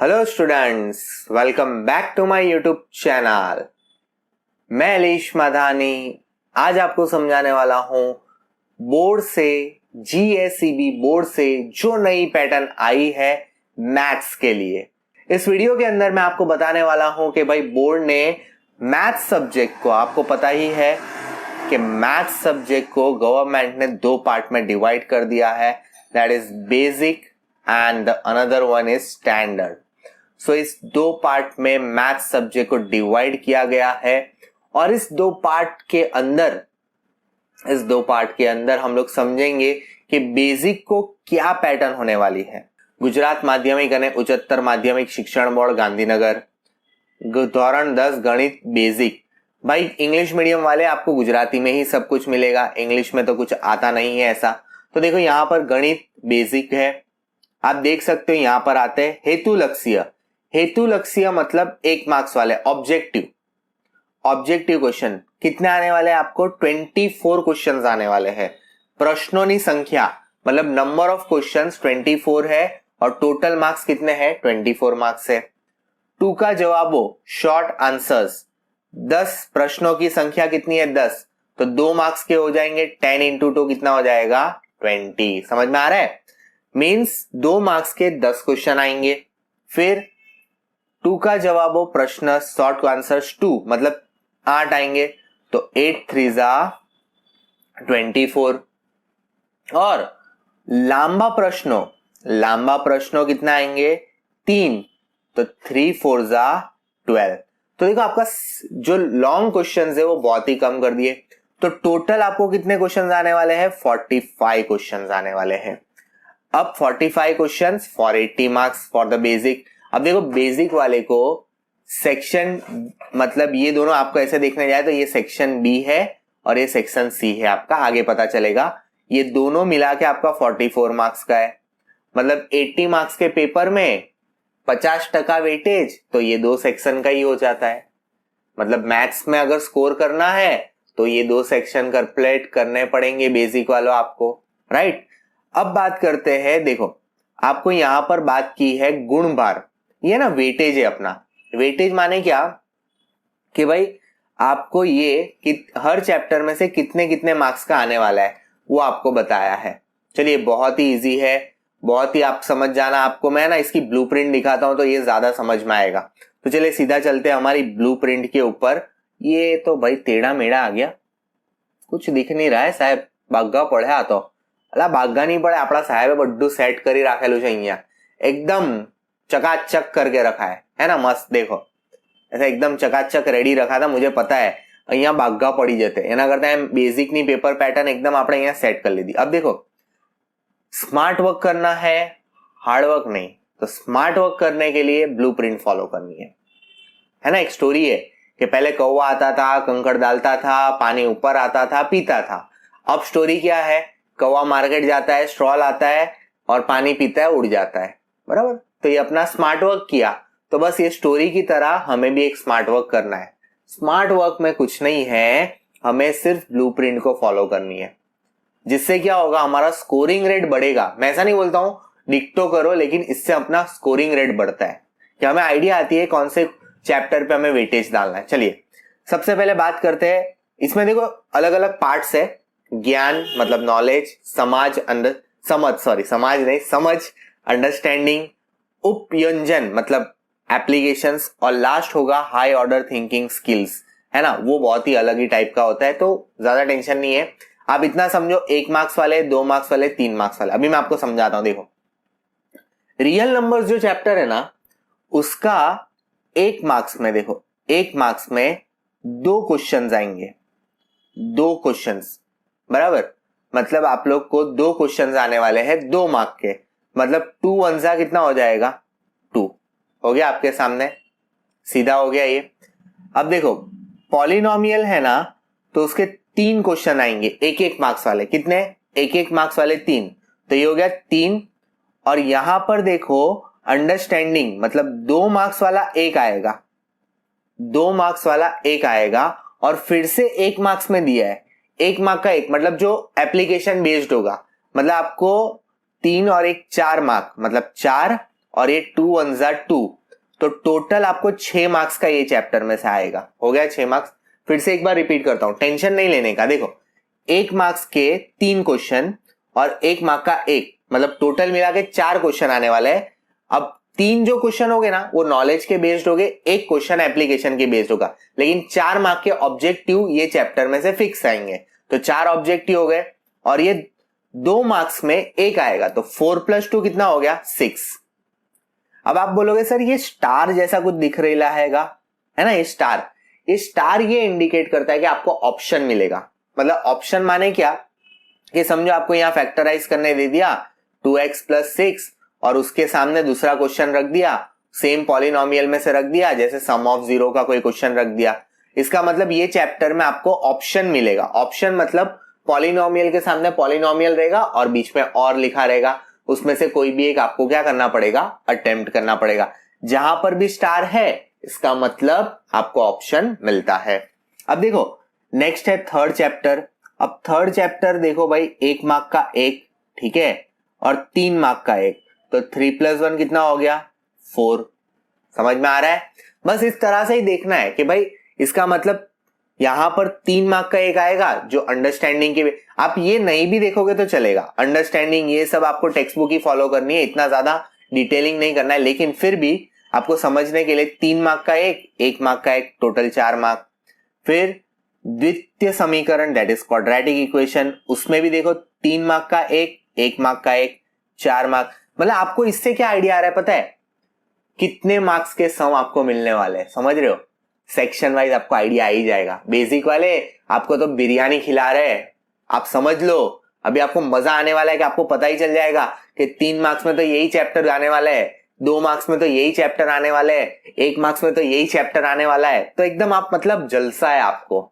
Hello students, welcome back to my YouTube channel. मैं अलीश मधानी आज आपको समझाने वाला हूं बोर्ड से GSEB बोर्ड से जो नई पैटर्न आई है मैथ्स के लिए। इस वीडियो के अंदर मैं आपको बताने वाला हूं कि भाई बोर्ड ने मैथ्स सब्जेक्ट को, आपको पता ही है कि मैथ्स सब्जेक्ट को गवर्नमेंट ने दो पार्ट में डिवाइड कर दिया है, that is basic and another one is standard. So इस दो पार्ट में मैथ्स सब्जेक्ट को डिवाइड किया गया है और इस दो पार्ट के अंदर हम लोग समझेंगे कि बेसिक को क्या पैटर्न होने वाली है। गुजरात माध्यमिक અને उच्चतर माध्यमिक शिक्षण बोर्ड गांधीनगर, धोरण 10 गणित बेसिक। भाई इंग्लिश मीडियम वाले आपको गुजराती में ही सब कुछ मिलेगा, इंग्लिश में तो कुछ आता नहीं है ऐसा। तो देखो यहाँ पर गणित बेसिक है, आप देख सकते हो यहाँ पर आते हैं हेतु लक्ष्य। हेतु लक्ष्य मतलब 1 मार्क्स वाले ऑब्जेक्टिव क्वेश्चन कितने आने वाले हैं आपको? 24 क्वेश्चंस आने वाले हैं। प्रश्नों की संख्या मतलब नंबर ऑफ क्वेश्चंस 24 है और टोटल मार्क्स कितने हैं? 24 मार्क्स है। टूका जवाबों शॉर्ट आंसर्स 10 प्रश्नों की संख्या कितनी है? 10, तो 2 मार्क्स के हो जाएंगे। 10 इंटू 2 कितना हो जाएगा? 20। समझ में आ रहा है? मीन्स 2 मार्क्स के 10 क्वेश्चन आएंगे। फिर 2 का जवाबों प्रश्न शॉर्ट आंसर्स 2 मतलब 8 आएंगे, तो 8 3 24। और लंबा प्रश्नों कितना आएंगे? 3, तो 3 4 12। तो देखो आपका जो लॉन्ग क्वेश्चन है वो बहुत ही कम कर दिए, तो टोटल आपको कितने क्वेश्चन आने वाले हैं? 45 क्वेश्चन आने वाले हैं। अब 45 question for 80 marks for the basic. अब देखो बेसिक वाले को सेक्शन मतलब ये दोनों आपको ऐसे देखने जाए तो ये सेक्शन बी है और ये सेक्शन सी है, आपका आगे पता चलेगा। ये दोनों मिला के आपका 44 मार्क्स का है। मतलब 80 मार्क्स के पेपर में 50% वेटेज, तो ये 2 सेक्शन का ही हो जाता है। मतलब मैथ्स में अगर स्कोर करना है तो ये 2 सेक्शन कंप्लीट करने पड़ेंगे बेसिक वालों आपको, राइट। अब बात करते हैं, देखो आपको यहां पर बात की है गुण भार, ये ना वेटेज है अपना। वेटेज माने क्या कि भाई आपको ये कि हर चैप्टर में से कितने कितने मार्क्स का आने वाला है वो आपको बताया है। चलिए बहुत ही इजी है, बहुत ही आप समझ जाना। आपको मैं ना इसकी ब्लूप्रिंट दिखाता हूं तो ये ज्यादा समझ में आएगा। तो चलिए सीधा चलते हैं हमारी ब्लूप्रिंट के ऊपर। ये तो भाई टेढ़ा मेढ़ा आ गया, कुछ दिख नहीं रहा है साहब। बागा पढ़्या तो अला बागा नहीं पड़े, अपना साहेबे बड्डू सेट करी राखेलू छे अहींया, एकदम चकाचक करके रखा है ना। मस्त देखो ऐसा एकदम चकाचक रेडी रखा था, मुझे पता है अहींया बागा पड़ी जते, एना करता है बेसिक नी पेपर पैटर्न एकदम આપણે અહીંયા सेट कर ली थी। अब देखो स्मार्ट वर्क करना है, हार्ड वर्क नहीं। तो स्मार्ट वर्क करने के लिए ब्लूप्रिंट फॉलो करनी है ना। एक स्टोरी है कि पहले कौवा आता था, कंकड़ डालता था, पानी ऊपर आता था, पीता था। अब स्टोरी क्या है? कौवा मार्केट जाता है, स्ट्रॉ लाता है और पानी पीता है, उड़ जाता है, बराबर। तो ये अपना स्मार्ट वर्क किया। तो बस ये स्टोरी की तरह हमें भी एक स्मार्ट वर्क करना है। स्मार्ट वर्क में कुछ नहीं है, हमें सिर्फ ब्लूप्रिंट को फॉलो करनी है। जिससे क्या होगा? हमारा स्कोरिंग रेट बढ़ेगा। मैं ऐसा नहीं बोलता हूं डिक्टो करो, लेकिन इससे अपना स्कोरिंग रेट बढ़ता है कि हमें आइडिया आती है कौन से चैप्टर पे हमें वेटेज डालना है। चलिए सबसे पहले बात करते हैं, इसमें देखो अलग अलग पार्ट्स है। ज्ञान मतलब नॉलेज, समझ अंडरस्टैंडिंग, उपयंजन मतलब एप्लीकेशंस, और लास्ट होगा हाई ऑर्डर थिंकिंग स्किल्स, है ना। वो बहुत ही अलग ही टाइप का होता है, तो ज्यादा टेंशन नहीं है। आप इतना समझो, 1 मार्क्स वाले, 2 मार्क्स वाले, 3 मार्क्स वाले। अभी मैं आपको समझाता हूं। देखो रियल नंबर्स जो चैप्टर है ना, उसका 1 मार्क्स में, देखो 1 मार्क्स में 2 क्वेश्चंस आएंगे, 2 क्वेश्चंस, बराबर। मतलब आप लोग को 2 क्वेश्चंस आने वाले हैं 2 मार्क के। मतलब 2 1 जा कितना हो जाएगा? 2 हो गया आपके सामने, सीधा हो गया ये। अब देखो पॉलिनोमियल है ना, तो उसके 3 क्वेश्चन आएंगे 1-1 मार्क्स वाले। कितने? 1-1 मार्क्स वाले 3, तो ये हो गया 3। और यहां पर देखो अंडरस्टैंडिंग मतलब 2 मार्क्स वाला 1 आएगा, 2 मार्क्स वाला 1 आएगा। और फिर से 1 मार्क्स में दिया है, 1 मार्क का 1 मतलब जो एप्लीकेशन बेस्ड होगा। मतलब आपको 3 और 1 4 मार्क, मतलब 4 और ये 2 1 2, तो टोटल आपको 6 मार्क्स का ये चैप्टर में से आएगा। हो गया 6 मार्क्स। फिर से एक बार रिपीट करता हूं, टेंशन नहीं लेने का। देखो 1 मार्क्स के 3 क्वेश्चन और 1 मार्क का 1, मतलब टोटल मिला के 4 क्वेश्चन आने वाले हैं। अब 3 जो क्वेश्चन हो गए ना वो नॉलेज के बेस्ड हो गए, 1 क्वेश्चन एप्लीकेशन के बेस्ड होगा, लेकिन 4 मार्क के ऑब्जेक्टिव ये चैप्टर में से फिक्स आएंगे। तो 4 ऑब्जेक्टिव हो गए और ये 2 मार्क्स में 1 आएगा, तो 4 + 2 कितना हो गया 6। अब आप बोलोगे सर ये स्टार जैसा कुछ दिख रहा है ना, ये स्टार ये इंडिकेट करता है कि आपको ऑप्शन मिलेगा। मतलब ऑप्शन माने क्या कि समझो आपको यहां फैक्टराइज करने दे दिया 2x + 6 और उसके सामने दूसरा क्वेश्चन रख दिया, सेम पॉलिनोमियल में से रख दिया, जैसे सम ऑफ 0 का कोई क्वेश्चन रख दिया। इसका मतलब ये चैप्टर में आपको ऑप्शन मिलेगा। ऑप्शन मतलब पॉलिनोमियल के सामने पॉलिनोमियल रहेगा और बीच में और लिखा रहेगा, उसमें से कोई भी एक आपको क्या करना पड़ेगा, अटेम्प्ट करना पड़ेगा। जहां पर भी स्टार है इसका मतलब आपको ऑप्शन मिलता है। अब देखो नेक्स्ट है थर्ड चैप्टर। अब थर्ड चैप्टर देखो भाई 1 मार्क का 1, ठीक है, और 3 मार्क का 1, तो 3 + 1 कितना हो गया 4। समझ में आ रहा है? बस इस तरह से ही देखना है कि भाई इसका मतलब यहां पर 3 मार्क का 1 आएगा जो अंडरस्टैंडिंग के, आप ये नहीं भी देखोगे तो चलेगा, अंडरस्टैंडिंग ये सब आपको टेक्स्ट बुक ही फॉलो करनी है, इतना ज्यादा डिटेलिंग नहीं करना है, लेकिन फिर भी आपको समझने के लिए 3 मार्क का 1 मार्क का 1, टोटल 4 मार्क। फिर द्वितीय समीकरण दैट इज क्वाड्रेटिक इक्वेशन, उसमें भी देखो 3 मार्क का 1 मार्क का 1, 4 मार्क। मतलब आपको इससे क्या आइडिया आ रहा है पता है, कितने मार्क्स के सम आपको मिलने वाले हैं, समझ रहे हो? सेक्शन वाइज आपको आइडिया आ ही जाएगा। बेसिक वाले आपको तो बिरयानी खिला रहे हैं, आप समझ लो, अभी आपको मजा आने वाला है कि आपको पता ही चल जाएगा कि 3 मार्क्स में तो यही चैप्टर आने वाला है, 2 मार्क्स में तो यही चैप्टर आने वाले हैं, 1 मार्क्स में तो यही चैप्टर आने वाला है। तो एकदम आप मतलब जलसा है आपको,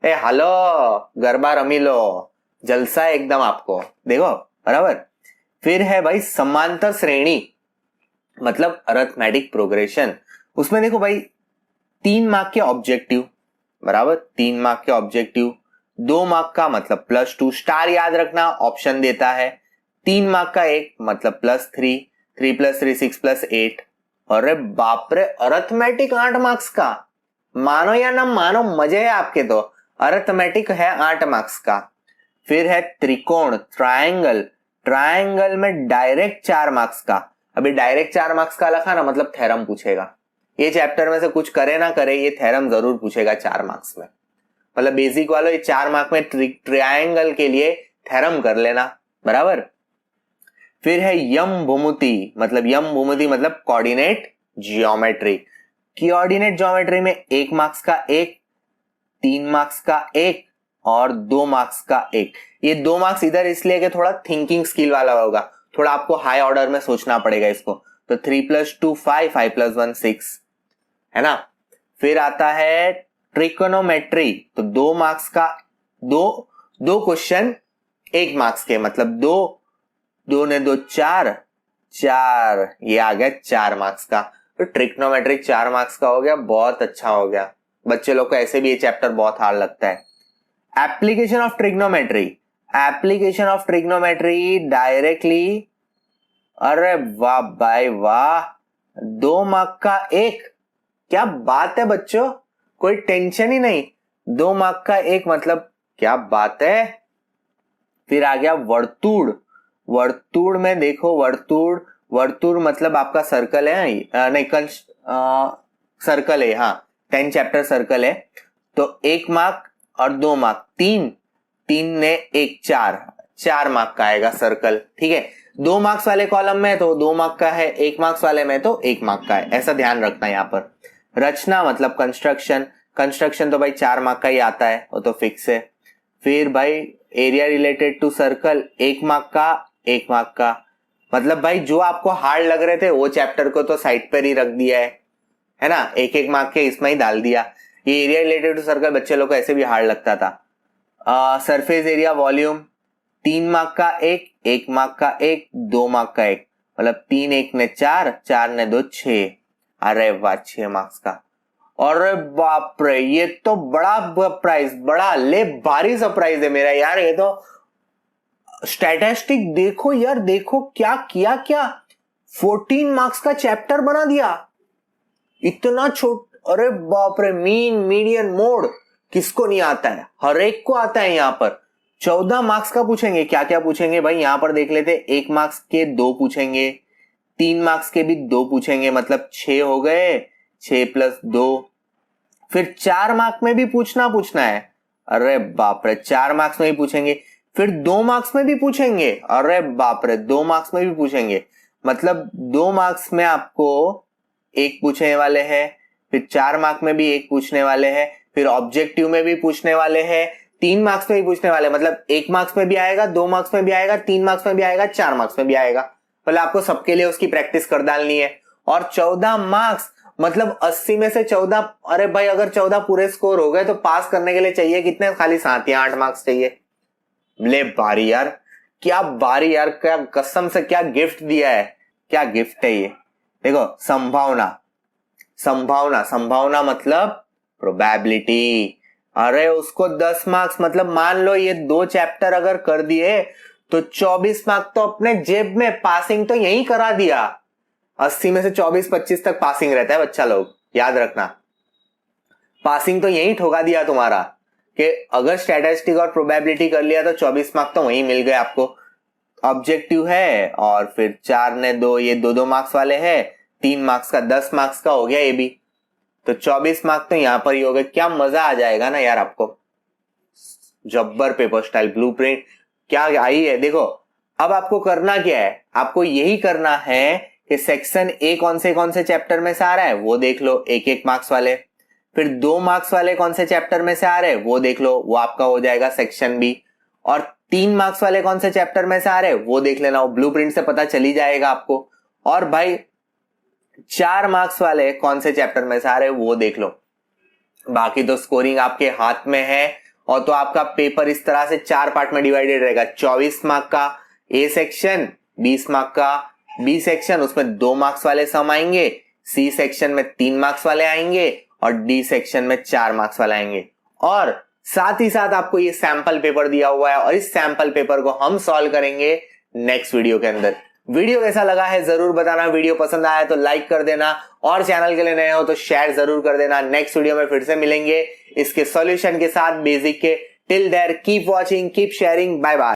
ए हेलो गरबा रमी लो, जलसा है एकदम आपको, देखो बराबर। फिर है भाई समांतर श्रेणी, मतलब अरिथमेटिक प्रोग्रेशन। उसमें देखो भाई 3 मार्क के ऑब्जेक्टिव, बराबर 3 मार्क के ऑब्जेक्टिव, 2 मार्क का मतलब +2, स्टार याद रखना ऑप्शन देता है, 3 मार्क का 1 मतलब +3, 3 + 3 6 + 8। अरे बाप रे, अरिथमेटिक 8 मार्क्स का, मानो या ना मानो मजे है आपके, तो अरिथमेटिक है 8 मार्क्स का। फिर है त्रिकोण, ट्रायंगल, ट्रायंगल में डायरेक्ट 4 मार्क्स का। अभी डायरेक्ट 4 मार्क्स का लिखा ना मतलब थ्योरम पूछेगा, ये चैप्टर में से कुछ करे ना करे ये थ्योरम जरूर पूछेगा 4 मार्क्स में। मतलब बेसिक वालों ये 4 मार्क में ट्रायंगल के लिए थ्योरम कर लेना, बराबर। फिर है यम भूमिति, मतलब कोऑर्डिनेट जियोमेट्री। कोऑर्डिनेट जियोमेट्री में 1 मार्क्स का 1, 3 मार्क्स का 1 और 2 मार्क्स का 1। ये 2 मार्क्स इधर इसलिए कि थोड़ा थिंकिंग स्किल वाला होगा, थोड़ा आपको हाई ऑर्डर में सोचना पड़ेगा इसको। तो 3 + 2 5, 5 + 1 6, है ना। फिर आता है ट्रिकोनोमेट्री, तो 2 मार्क्स का दो क्वेश्चन 1 मार्क्स के, मतलब 2 ने 2 4, ये आ गया 4 मार्क्स का। तो ट्रिकोनोमेट्रिक 4 मार्क्स का हो गया, बहुत अच्छा हो गया। बच्चे लोग को ऐसे भी ये चैप्टर बहुत हार्ड लगता है। एप्लीकेशन ऑफ ट्रिग्नोमेट्री डायरेक्टली, अरे वाह भाई वाह, 2 मार्क का 1, क्या बात है बच्चों, कोई टेंशन ही नहीं, 2 मार्क का 1 मतलब क्या बात है। फिर आ गया वर्तुड़ में देखो, वर्तुड़ मतलब आपका सर्कल है, नहीं सर्कल है, हाँ 10 चैप्टर सर्कल है। तो 1 मार्क और 2 मार्क, 3 ने 1 4 मार्क का आएगा सर्कल, ठीक है। 2 मार्क्स वाले कॉलम में तो 2 मार्क का है, 1 मार्क्स वाले में तो 1 मार्क का है, ऐसा ध्यान रखना है यहाँ पर। रचना मतलब कंस्ट्रक्शन तो भाई 4 मार्क का ही आता है, वो तो फिक्स है। फिर भाई area related to circle 1 mark का, मतलब भाई जो आपको हार्ड लग रहे थे वो चैप्टर को तो साइड पर ही रख दिया है ना, 1 मार्क के इसमें ही डाल दिया। ये एरिया रिलेटेड टू सर्कल बच्चे लोग को ऐसे भी हार्ड लगता था। सरफेस एरिया वॉल्यूम 3 मार्क का 1 मार्क का 1, 2 मार्क का 1, मतलब 3 1 ने 4 ने 2 6, अरे वाह 6 मार्क्स का। अरे बाप रे, ये तो बड़ा भारी सरप्राइज है मेरा यार, ये तो स्टैटिस्टिक देखो यार, देखो क्या किया, 14 मार्क्स का चैप्टर बना दिया, इतना अरे बाप रे, मीन मीडियन मोड किसको नहीं आता है, हर एक को आता है। यहाँ पर 14 मार्क्स का पूछेंगे, क्या क्या पूछेंगे भाई यहाँ पर देख लेते। 1 मार्क्स के 2 पूछेंगे, 3 मार्क्स के भी 2 पूछेंगे, मतलब 6 हो गए, 6 + 2। फिर 4 मार्क में भी पूछना है, अरे बाप रे 4 मार्क्स में भी पूछेंगे। फिर 2 मार्क्स में भी पूछेंगे, अरे बाप रे 2 मार्क्स में भी पूछेंगे, मतलब 2 मार्क्स में आपको 1 पूछने वाले हैं, फिर 4 मार्क में भी 1 पूछने वाले हैं, फिर ऑब्जेक्टिव में भी पूछने वाले हैं, 3 मार्क्स में भी पूछने वाले, मतलब 1 मार्क्स में भी आएगा, 2 मार्क्स में भी आएगा, 3 मार्क्स में भी आएगा, 4 मार्क्स में भी आएगा। मतलब आपको सबके लिए उसकी प्रैक्टिस कर डालनी है। और 14 मार्क्स मतलब 80 में से 14, अरे भाई अगर 14 पूरे स्कोर हो गए तो पास करने के लिए चाहिए कितने, खाली 7 या 8 मार्क्स चाहिए। ले बारी यार, क्या बारी यार, क्या कसम से क्या गिफ्ट दिया है, क्या गिफ्ट है ये। देखो संभावना मतलब प्रोबेबिलिटी। अरे उसको 10 मार्क्स, मतलब मान लो ये 2 चैप्टर अगर कर दिए तो 24 मार्क्स तो अपने जेब में, पासिंग तो यही करा दिया। 80 में से 24-25 तक पासिंग रहता है बच्चा लोग, याद रखना, पासिंग तो यही ठोका दिया तुम्हारा, कि अगर स्टैटिस्टिक और प्रोबेबिलिटी कर लिया तो 24 मार्क्स तो वहीं मिल गए आपको। ऑब्जेक्टिव है और फिर 4 ने 2, ये 2-2 मार्क्स वाले हैं, 3 मार्क्स का 10 मार्क्स का हो गया ये भी, तो 24 मार्क्स तो यहां पर ही हो गए। क्या मजा आ जाएगा ना यार आपको, जब्बर पेपर स्टाइल ब्लूप्रिंट क्या आई है। देखो अब आपको करना क्या है, आपको यही करना है कि सेक्शन ए कौन से चैप्टर में से आ रहा है वो देख लो, 1-1 मार्क्स वाले। फिर 2 मार्क्स वाले कौन से चैप्टर में से आ रहे हैं वो देख लो, वो आपका हो जाएगा सेक्शन बी। और 3 मार्क्स वाले कौन से चैप्टर में से आ रहे हैं वो देख लेना, वो ब्लूप्रिंट से पता चली जाएगा आपको। और भाई 4 मार्क्स वाले कौन से चैप्टर में से आ रहे हैं वो देख लो। बाकी तो स्कोरिंग आपके हाथ में है। और तो आपका पेपर इस तरह से 4 पार्ट में डिवाइडेड रहेगा, 24 मार्क का ए सेक्शन, 20 मार्क का बी सेक्शन, उसमें 2 मार्क्स वाले सम आएंगे, सी सेक्शन में 3 मार्क्स वाले आएंगे और डी सेक्शन में 4 मार्क्स वाले आएंगे। और साथ ही साथ आपको ये सैंपल पेपर दिया हुआ है और इस सैंपल पेपर को हम सॉल्व करेंगे नेक्स्ट वीडियो के अंदर। वीडियो कैसा लगा है जरूर बताना, वीडियो पसंद आया तो लाइक कर देना और चैनल के लिए नए हो तो शेयर जरूर कर देना। नेक्स्ट वीडियो में फिर से मिलेंगे इसके सॉल्यूशन के साथ बेसिक के। Till there keep watching, keep sharing, bye bye.